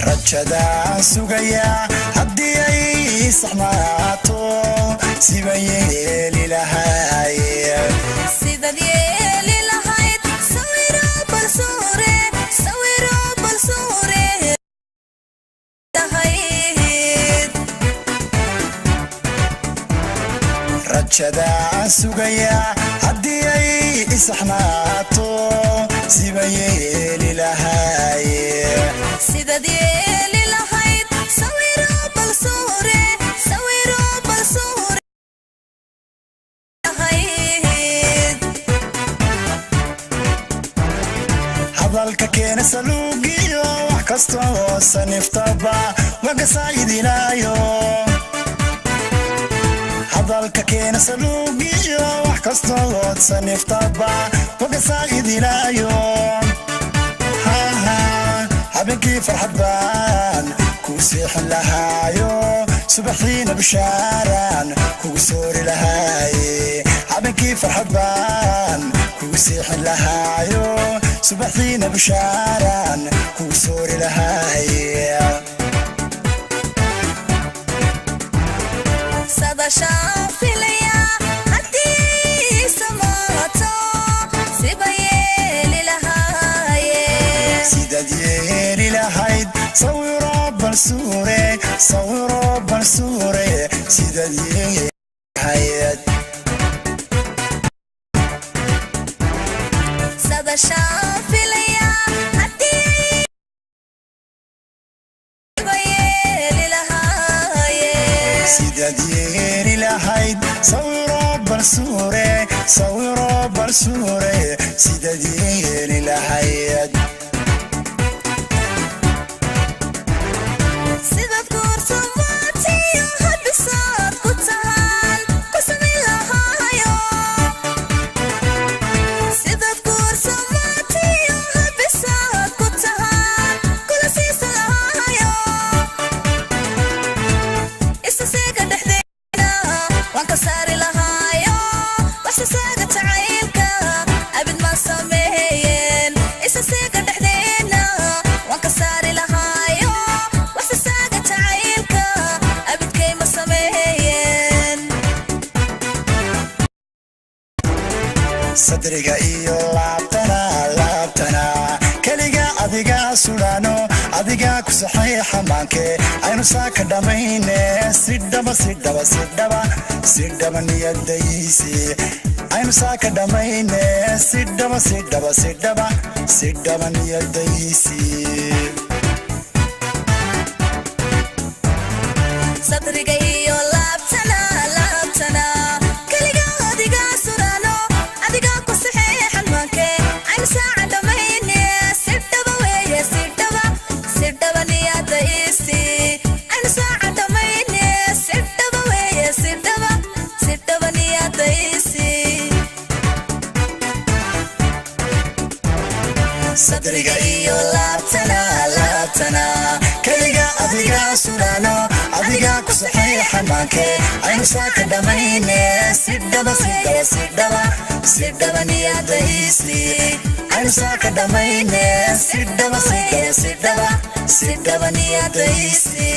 rajada sugaya haddii ay saxmaato sibayeli lahay sidad yeeli lahayd sawiro balsuure lahayd rajada sugaya haddii ay saxmaato sibayeli lahay sidad yeeli lahayd sawiro balsuure lahayd hadalka keena saluugiyo wax kasta oo saniftaba waga saayidinaayo hadalka keena saluugiyo wax kasta oo saniftaba waga saayidinaayo habeenkii farxad baan kugu seexin lahaayo subaxiina bishaaraan kugu soori lahaaye habeenkii farxad baan kugu seexin lahaayo subaxiina bishaaraan kugu soori lahaaye sadashaan filaya haddii samaato sibayeli lahaaye sidad yeeli lahayd sawiro balsuure sidad yeeli lahayd sadashaan filaya haddii sibayeli lahaaye sidad yeeli lahayd sawiro balsuure sidad yeeli lahayd sidad kuursamaatiyo hadbisaad ku tahaan ku samayn lahaayo sidad kuursamaatiyo hadbisaad ku tahaan kula siisan lahaayo isaseega dhexdeena waan ka saari lahaayo waxsasaaga jacaylka abid ma sameeyeen isaseega dhexdeena waan ka saari lahaayo waxsasaaga jacaylka abidkay ma sameeyeen sadriga iyo laabtana keliga adiga sudhano adiga ku saxiixa maanke aynu saaka dhammayne sidhaba niyadaysi aynu saaka dhammayne sidhaba niyadaysi sadriga iyo laabtana keliga adiga sudhano adiga ku saxiixan maanke aynu saaca dhammayne sidhaba weeye sidhaba niyadaysi aynu saaca dhammayne sidhaba weeye sidhaba niyadaysi sadriga iyo laabtana keliga adiga sudhano adiga ku saxiixa maanke aynu saaka dhammayne sidhaba niyadaysi aynu saaka dhammayne sidhaba niyadaysi